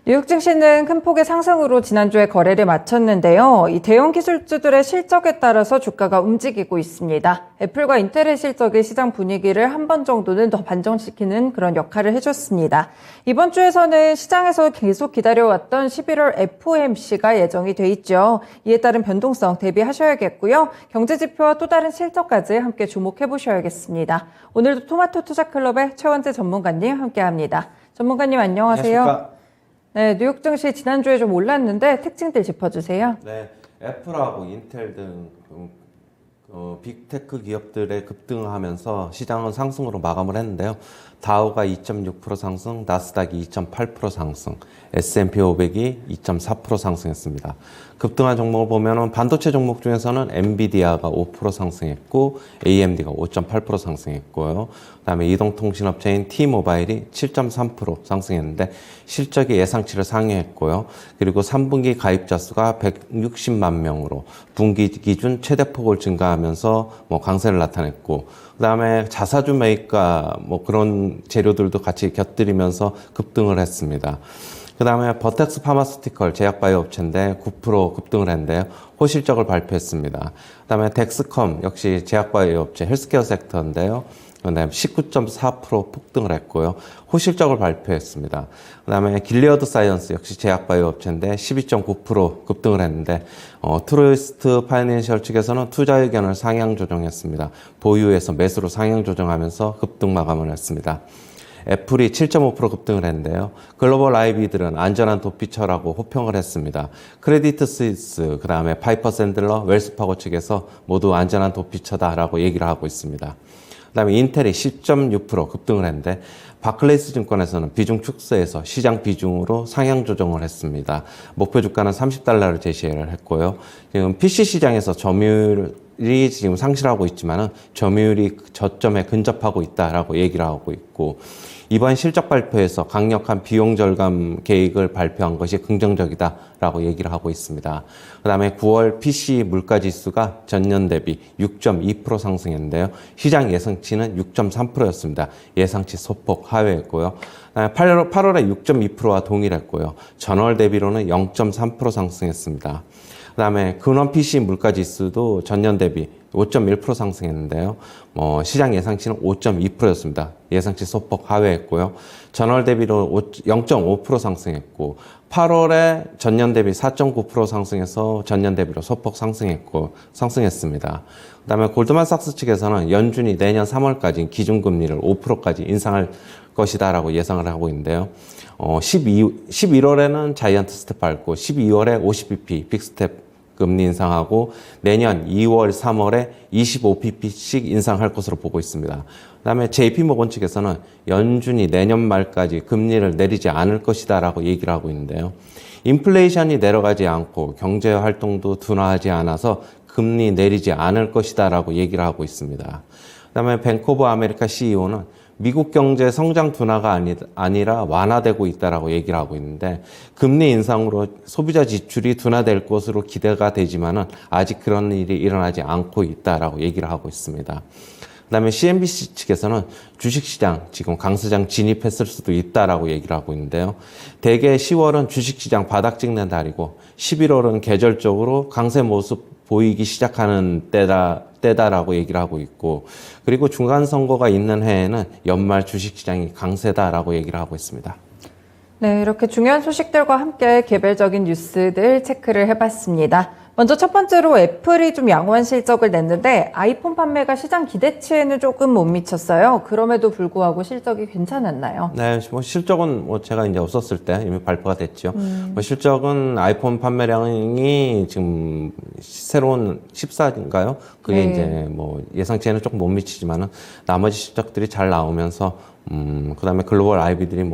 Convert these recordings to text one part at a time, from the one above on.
뉴욕 증시는 큰 폭의 상승으로 지난주에 거래를 마쳤는데요. 이 대형 기술주들의 실적에 따라서 주가가 움직이고 있습니다. 애플과 인텔의 실적이 시장 분위기를 한 번 정도는 더 반전시키는 그런 역할을 해줬습니다. 이번 주에서는 시장에서 계속 기다려왔던 11월 FOMC가 예정이 돼 있죠. 이에 따른 변동성 대비하셔야겠고요. 경제지표와 또 다른 실적까지 함께 주목해 보셔야겠습니다. 오늘도 토마토 투자클럽의 최원재 전문가님 함께합니다. 전문가님 안녕하세요. 안녕하십니까? 네, 뉴욕 증시 지난주에 좀 올랐는데 특징들 짚어주세요. 네, 애플하고 인텔 등 빅테크 기업들의 급등하면서 시장은 상승으로 마감을 했는데요. 다우가 2.6% 상승, 나스닥이 2.8% 상승, S&P 500이 2.4% 상승했습니다. 급등한 종목을 보면 반도체 종목 중에서는 엔비디아가 5% 상승했고 AMD가 5.8% 상승했고요. 그다음에 이동통신업체인 T모바일이 7.3% 상승했는데 실적이 예상치를 상회했고요. 그리고 3분기 가입자 수가 160만 명으로 분기 기준 최대폭을 증가하면서 강세를 나타냈고, 그다음에 자사주 매입과 그런 재료들도 같이 곁들이면서 급등을 했습니다. 그 다음에 버텍스 파마스티컬 제약바이오 업체인데 9% 급등을 했는데요. 호실적을 발표했습니다. 그 다음에 덱스컴 역시 제약바이오 업체 헬스케어 섹터인데요. 그 다음에 19.4% 폭등을 했고요. 호실적을 발표했습니다. 그 다음에 길리어드 사이언스 역시 제약바이오 업체인데 12.9% 급등을 했는데 트루이스트 파이낸셜 측에서는 투자 의견을 상향 조정했습니다. 보유에서 매수로 상향 조정하면서 급등 마감을 했습니다. 애플이 7.5% 급등을 했는데요. 글로벌 IB들은 안전한 도피처라고 호평을 했습니다. 크레디트 스위스, 그 다음에 파이퍼 샌들러, 웰스파고 측에서 모두 안전한 도피처다라고 얘기를 하고 있습니다. 그 다음에 인텔이 10.6% 급등을 했는데 바클레이스 증권에서는 비중 축소해서 시장 비중으로 상향 조정을 했습니다. 목표 주가는 $30를 제시를 했고요. 지금 PC 시장에서 점유율이 지금 상실하고 있지만은 점유율이 저점에 근접하고 있다라고 얘기를 하고 있고, 이번 실적 발표에서 강력한 비용 절감 계획을 발표한 것이 긍정적이다라고 얘기를 하고 있습니다. 그 다음에 9월 PC 물가 지수가 전년 대비 6.2% 상승했는데요. 시장 예상치는 6.3%였습니다. 예상치 소폭 하회했고요. 8월에 6.2%와 동일했고요. 전월 대비로는 0.3% 상승했습니다. 그 다음에 근원 PC 물가 지수도 전년 대비 5.1% 상승했는데요. 시장 예상치는 5.2%였습니다. 예상치 소폭 하회했고요. 전월 대비로 0.5% 상승했고, 8월에 전년 대비 4.9% 상승해서 전년 대비로 소폭 상승했습니다. 그 다음에 골드만삭스 측에서는 연준이 내년 3월까지 기준금리를 5%까지 인상할 것이다라고 예상을 하고 있는데요. 11월에는 자이언트 스텝 밟고 12월에 50bp 빅스텝 금리 인상하고 내년 2월, 3월에 25pp씩 인상할 것으로 보고 있습니다. 그다음에 JP모건 측에서는 연준이 내년 말까지 금리를 내리지 않을 것이다라고 얘기를 하고 있는데요. 인플레이션이 내려가지 않고 경제 활동도 둔화하지 않아서 금리 내리지 않을 것이다라고 얘기를 하고 있습니다. 그다음에 뱅크 오브 아메리카 CEO는 미국 경제 성장 둔화가 아니라 완화되고 있다라고 얘기를 하고 있는데, 금리 인상으로 소비자 지출이 둔화될 것으로 기대가 되지만은 아직 그런 일이 일어나지 않고 있다라고 얘기를 하고 있습니다. 그다음에 CNBC 측에서는 주식시장 지금 강세장 진입했을 수도 있다라고 얘기를 하고 있는데요. 대개 10월은 주식시장 바닥 찍는 달이고 11월은 계절적으로 강세 모습 보이기 시작하는 때다라고 얘기를 하고 있고, 그리고 중간 선거가 있는 해에는 연말 주식시장이 강세다라고 얘기를 하고 있습니다. 네, 이렇게 중요한 소식들과 함께 개별적인 뉴스들 체크를 해봤습니다. 먼저 첫 번째로 애플이 좀 양호한 실적을 냈는데 아이폰 판매가 시장 기대치에는 조금 못 미쳤어요. 그럼에도 불구하고 실적이 괜찮았나요? 네, 실적은 제가 이제 없었을 때 이미 발표가 됐죠. 실적은 아이폰 판매량이 지금 새로운 14인가요? 그게 네. 이제 예상치에는 조금 못 미치지만은 나머지 실적들이 잘 나오면서 그다음에 글로벌 IB들이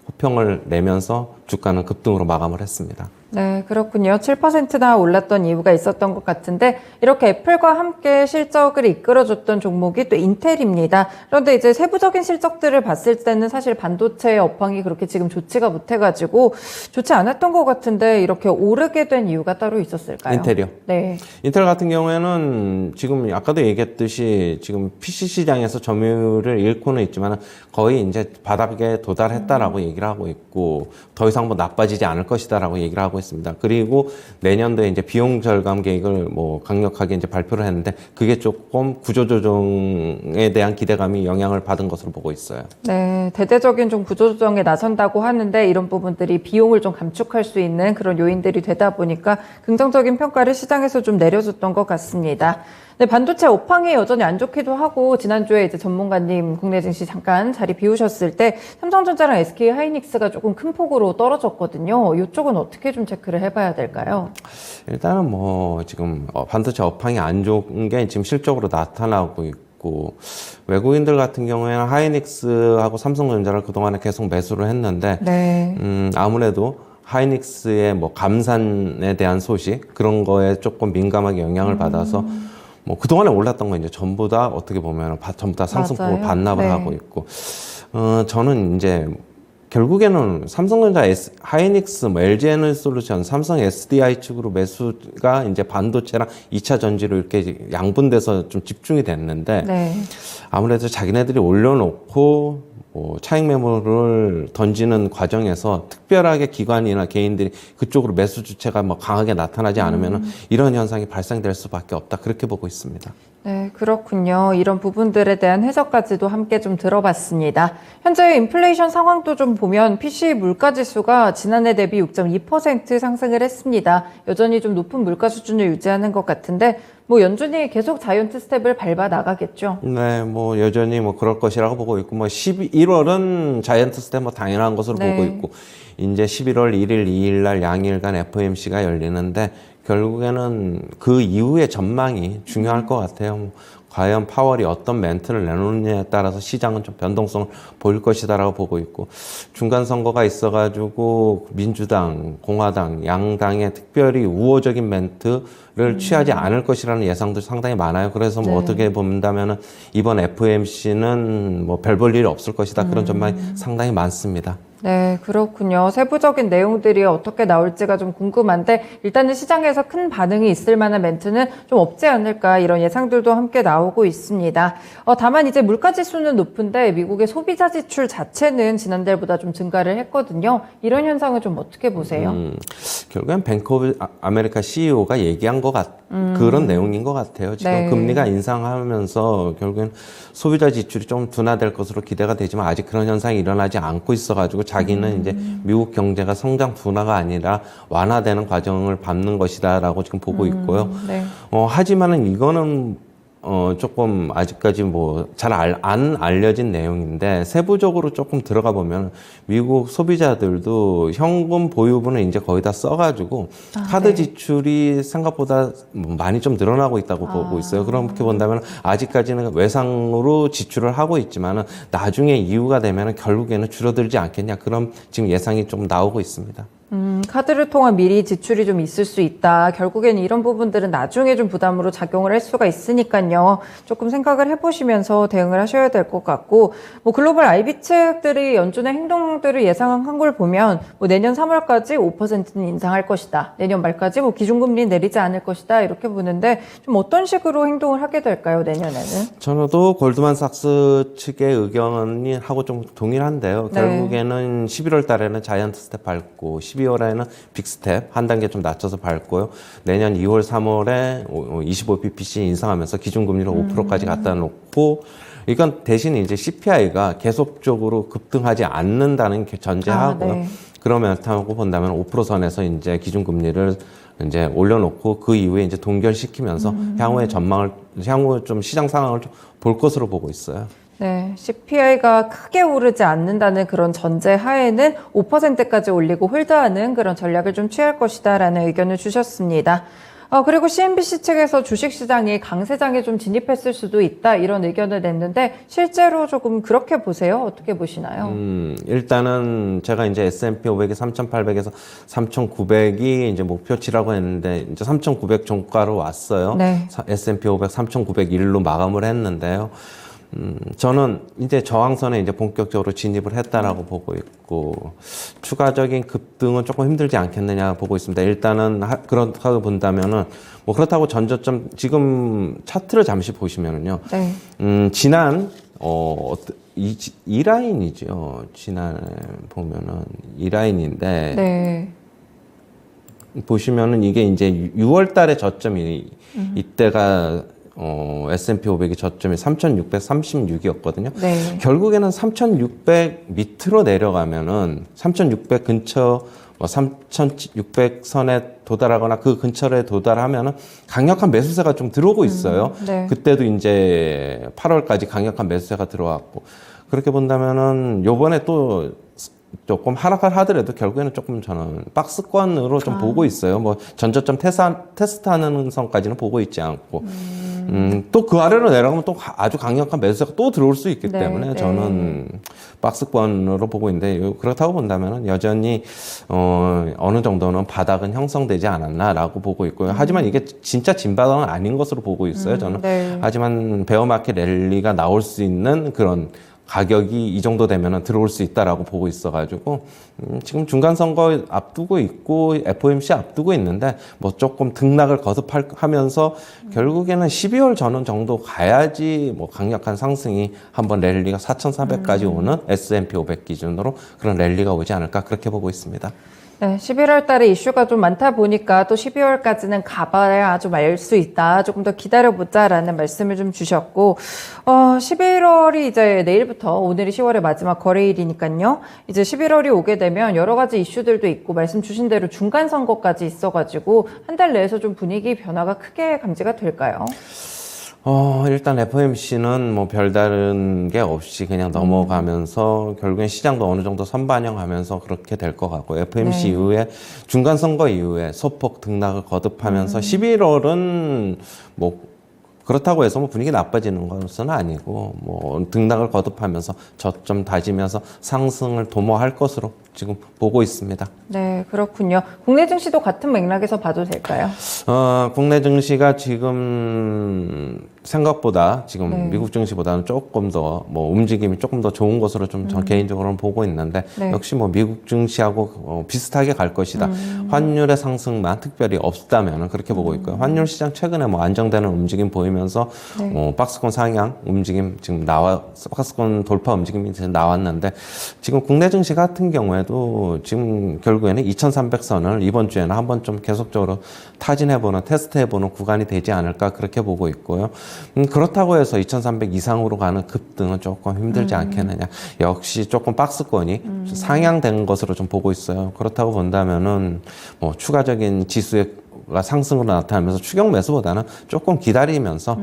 호평을 내면서 주가는 급등으로 마감을 했습니다. 네, 그렇군요. 7%나 올랐던 이유가 있었던 것 같은데 이렇게 애플과 함께 실적을 이끌어줬던 종목이 또 인텔입니다. 그런데 이제 세부적인 실적들을 봤을 때는 사실 반도체 업황이 그렇게 지금 좋지가 못해가지고 좋지 않았던 것 같은데 이렇게 오르게 된 이유가 따로 있었을까요? 인텔이요? 네. 인텔 같은 경우에는 지금 아까도 얘기했듯이 지금 PC 시장에서 점유율을 잃고는 있지만 거의 이제 바닥에 도달했다라고 얘기를 하고 있고 더 이상 뭐 나빠지지 않을 것이다라고 얘기를 하고 있습니다. 그리고 내년도에 이제 비용 절감 계획을 뭐 강력하게 이제 발표를 했는데 그게 조금 구조조정에 대한 기대감이 영향을 받은 것으로 보고 있어요. 네, 대대적인 좀 구조조정에 나선다고 하는데 이런 부분들이 비용을 좀 감축할 수 있는 그런 요인들이 되다 보니까 긍정적인 평가를 시장에서 좀 내려줬던 것 같습니다. 네, 반도체 업황이 여전히 안 좋기도 하고 지난주에 이제 전문가님 국내 증시 잠깐 자리 비우셨을 때 삼성전자랑 SK 하이닉스가 조금 큰 폭으로 떨어졌거든요. 이쪽은 어떻게 좀 체크를 해봐야 될까요? 일단은 뭐 지금 반도체 업황이 안 좋은 게 지금 실적으로 나타나고 있고 외국인들 같은 경우에는 하이닉스하고 삼성전자를 그동안에 계속 매수를 했는데 네. 아무래도 하이닉스의 뭐 감산에 대한 소식 그런 거에 조금 민감하게 영향을 받아서 뭐 그동안에 올랐던 거 이제 전부 다 어떻게 보면 전부 다 상승폭을 맞아요. 반납을 네. 하고 있고 저는 이제 결국에는 삼성전자, 하이닉스, 뭐 LG 에너지솔루션, 삼성 SDI 측으로 매수가 이제 반도체랑 2차 전지로 이렇게 양분돼서 좀 집중이 됐는데 네. 아무래도 자기네들이 올려놓고 뭐 차익 매물을 던지는 과정에서 특별하게 기관이나 개인들이 그쪽으로 매수 주체가 뭐 강하게 나타나지 않으면 이런 현상이 발생될 수밖에 없다 그렇게 보고 있습니다. 네, 그렇군요. 이런 부분들에 대한 해석까지도 함께 좀 들어봤습니다. 현재 인플레이션 상황도 좀 보면 PC 물가 지수가 지난해 대비 6.2% 상승을 했습니다. 여전히 좀 높은 물가 수준을 유지하는 것 같은데 뭐 연준이 계속 자이언트 스텝을 밟아 나가겠죠. 네, 뭐 여전히 뭐 그럴 것이라고 보고 있고 뭐 11월은 자이언트 스텝 뭐 당연한 것으로 네. 보고 있고 이제 11월 1일, 2일 날 양일간 FOMC가 열리는데 결국에는 그 이후의 전망이 중요할 것 같아요. 뭐 과연 파월이 어떤 멘트를 내놓느냐에 따라서 시장은 좀 변동성을 보일 것이다라고 보고 있고 중간 선거가 있어가지고 민주당, 공화당, 양당의 특별히 우호적인 멘트를 취하지 않을 것이라는 예상도 상당히 많아요. 그래서 뭐 네. 어떻게 본다면은 이번 FOMC는 뭐 별 볼 일이 없을 것이다 그런 전망이 상당히 많습니다. 네, 그렇군요. 세부적인 내용들이 어떻게 나올지가 좀 궁금한데 일단은 시장에서 큰 반응이 있을 만한 멘트는 좀 없지 않을까 이런 예상들도 함께 나오고 있습니다. 다만 이제 물가 지수는 높은데 미국의 소비자 지출 자체는 지난달보다 좀 증가를 했거든요. 이런 현상은 좀 어떻게 보세요? 결국엔 뱅크 오브 아메리카 CEO가 얘기한 것 그런 내용인 것 같아요. 지금 네. 금리가 인상하면서 결국엔 소비자 지출이 좀 둔화될 것으로 기대가 되지만 아직 그런 현상이 일어나지 않고 있어가지고 자기는 이제 미국 경제가 성장 둔화가 아니라 완화되는 과정을 밟는 것이다라고 지금 보고 있고요. 네. 하지만은 이거는 조금 아직까지 뭐 잘 안 알려진 내용인데 세부적으로 조금 들어가 보면 미국 소비자들도 현금 보유분을 이제 거의 다 써가지고 카드 네. 지출이 생각보다 많이 좀 늘어나고 있다고 보고 있어요. 그렇게 본다면 아직까지는 외상으로 지출을 하고 있지만은 나중에 이유가 되면은 결국에는 줄어들지 않겠냐 그런 지금 예상이 좀 나오고 있습니다. 카드를 통한 미리 지출이 좀 있을 수 있다. 결국에는 이런 부분들은 나중에 좀 부담으로 작용을 할 수가 있으니까요. 조금 생각을 해보시면서 대응을 하셔야 될 것 같고, 뭐 글로벌 IB 측들이 연준의 행동들을 예상한 걸 보면, 뭐 내년 3월까지 5%는 인상할 것이다. 내년 말까지 뭐 기준금리 내리지 않을 것이다. 이렇게 보는데, 좀 어떤 식으로 행동을 하게 될까요, 내년에는? 저도 골드만삭스 측의 의견이 하고 좀 동일한데요. 네. 결국에는 11월 달에는 자이언트 스텝 밟고 12월에는 빅 스텝 한 단계 좀 낮춰서 밟고요. 내년 2월, 3월에 25bpc 인상하면서 기준금리를 5%까지 갖다 놓고 이건 대신 이제 CPI가 계속적으로 급등하지 않는다는 전제하고요. 네. 그러면 타고 본다면 5% 선에서 이제 기준금리를 이제 올려놓고 그 이후에 이제 동결시키면서 향후에 좀 시장 상황을 좀 볼 것으로 보고 있어요. 네, CPI가 크게 오르지 않는다는 그런 전제 하에는 5%까지 올리고 홀드하는 그런 전략을 좀 취할 것이다라는 의견을 주셨습니다. 그리고 CNBC 측에서 주식시장이 강세장에 좀 진입했을 수도 있다 이런 의견을 냈는데 실제로 조금 그렇게 보세요? 어떻게 보시나요? 일단은 제가 이제 S&P 500이 3,800에서 3,900이 이제 목표치라고 했는데 이제 3,900 종가로 왔어요. 네. S&P 500 3,901로 마감을 했는데요. 저는 이제 저항선에 이제 본격적으로 진입을 했다라고 보고 있고, 추가적인 급등은 조금 힘들지 않겠느냐 보고 있습니다. 일단은, 그렇다고 본다면은, 뭐 그렇다고 전저점, 지금 차트를 잠시 보시면은요. 네. 지난, 이 라인이죠. 지난해 보면은 이 라인인데 네. 보시면은 이게 이제 6월 달에 저점이 이때가 S&P 500이 저점이 3,636이었거든요. 네. 결국에는 3,600 밑으로 내려가면은 3,600 근처 3,600선에 도달하거나 그 근처에 도달하면은 강력한 매수세가 좀 들어오고 있어요. 네. 그때도 이제 8월까지 강력한 매수세가 들어왔고 그렇게 본다면은 요번에 또 조금 하락을 하더라도 결국에는 조금 저는 박스권으로 좀 보고 있어요. 뭐 전저점 테스트하는 선까지는 보고 있지 않고 또 그 아래로 내려가면 또 아주 강력한 매수세가 또 들어올 수 있기 네, 때문에 네. 저는 박스권으로 보고 있는데 그렇다고 본다면은 여전히 어느 정도는 바닥은 형성되지 않았나라고 보고 있고요. 하지만 이게 진짜 진바닥은 아닌 것으로 보고 있어요. 저는. 네. 하지만 베어마켓 랠리가 나올 수 있는 그런 가격이 이 정도 되면 들어올 수 있다라고 보고 있어가지고 지금 중간 선거 앞두고 있고 FOMC 앞두고 있는데 뭐 조금 등락을 거듭하면서 결국에는 12월 전원 정도 가야지 뭐 강력한 상승이 한번 랠리가 4,400까지 오는 S&P 500 기준으로 그런 랠리가 오지 않을까 그렇게 보고 있습니다. 네, 11월 달에 이슈가 좀 많다 보니까 또 12월까지는 가봐야 좀 알 수 있다. 조금 더 기다려보자라는 말씀을 좀 주셨고, 11월이 이제 내일부터 오늘이 10월의 마지막 거래일이니까요. 이제 11월이 오게 되면 여러 가지 이슈들도 있고, 말씀 주신 대로 중간 선거까지 있어가지고, 한 달 내에서 좀 분위기 변화가 크게 감지가 될까요? 일단 FOMC는 뭐 별다른 게 없이 그냥 넘어가면서 결국엔 시장도 어느 정도 선반영하면서 그렇게 될 것 같고 FOMC 네. 이후에 중간 선거 이후에 소폭 등락을 거듭하면서 11월은 뭐 그렇다고 해서 뭐 분위기 나빠지는 것은 아니고 뭐 등락을 거듭하면서 저점 다지면서 상승을 도모할 것으로 지금 보고 있습니다. 네, 그렇군요. 국내 증시도 같은 맥락에서 봐도 될까요? 국내 증시가 지금 생각보다 지금 네. 미국 증시보다는 조금 더 뭐 움직임이 조금 더 좋은 것으로 좀 저 개인적으로는 보고 있는데 네. 역시 뭐 미국 증시하고 비슷하게 갈 것이다. 환율의 상승만 특별히 없다면 그렇게 보고 있고요. 환율 시장 최근에 뭐 안정되는 움직임 보이면서 네. 박스권 상향 움직임 지금 박스권 돌파 움직임이 이제 나왔는데 지금 국내 증시 같은 경우에도 지금 결국에는 2,300선을 이번 주에는 한번 좀 계속적으로 타진해보는 테스트해보는 구간이 되지 않을까 그렇게 보고 있고요. 그렇다고 해서 2,300 이상으로 가는 급등은 조금 힘들지 않겠느냐. 역시 조금 박스권이 상향된 것으로 좀 보고 있어요. 그렇다고 본다면은 뭐 추가적인 지수의 상승으로 나타나면서 추격 매수보다는 조금 기다리면서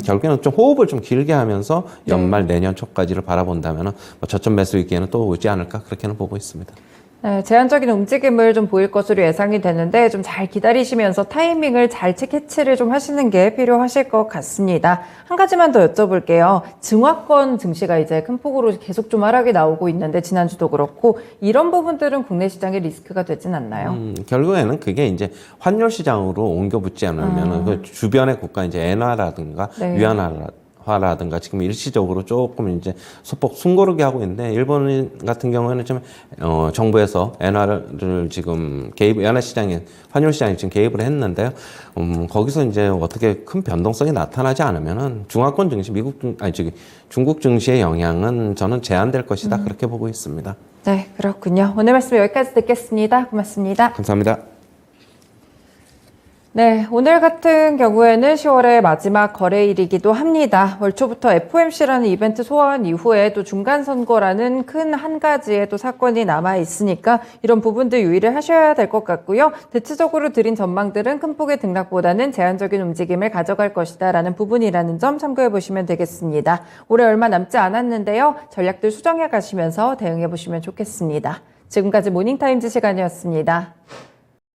결국에는 좀 호흡을 좀 길게 하면서 연말 내년 초까지를 바라본다면은 뭐 저점 매수이기에는 또 오지 않을까 그렇게는 보고 있습니다. 네, 제한적인 움직임을 좀 보일 것으로 예상이 되는데 좀 잘 기다리시면서 타이밍을 잘 캐치를 좀 하시는 게 필요하실 것 같습니다. 한 가지만 더 여쭤볼게요. 증화권 증시가 이제 큰 폭으로 계속 좀 하락이 나오고 있는데 지난주도 그렇고 이런 부분들은 국내 시장에 리스크가 되진 않나요? 결국에는 그게 이제 환율 시장으로 옮겨 붙지 않으면 그 주변의 국가 이제 엔화라든가 네. 위안화라든가 지금 일시적으로 조금 이제 소폭 숨고르게 하고 있는데 일본 같은 경우에는 좀 정부에서 엔화를 지금 엔화 시장에 환율 시장에 지금 개입을 했는데요. 거기서 이제 어떻게 큰 변동성이 나타나지 않으면은 중화권 증시 중국 증시의 영향은 저는 제한될 것이다 그렇게 보고 있습니다. 네, 그렇군요. 오늘 말씀 여기까지 듣겠습니다. 고맙습니다. 감사합니다. 네, 오늘 같은 경우에는 10월의 마지막 거래일이기도 합니다. 월 초부터 FOMC라는 이벤트 소화한 이후에 또 중간선거라는 큰 한 가지의 또 사건이 남아 있으니까 이런 부분들 유의를 하셔야 될 것 같고요. 대체적으로 드린 전망들은 큰 폭의 등락보다는 제한적인 움직임을 가져갈 것이다 라는 부분이라는 점 참고해 보시면 되겠습니다. 올해 얼마 남지 않았는데요. 전략들 수정해 가시면서 대응해 보시면 좋겠습니다. 지금까지 모닝타임즈 시간이었습니다.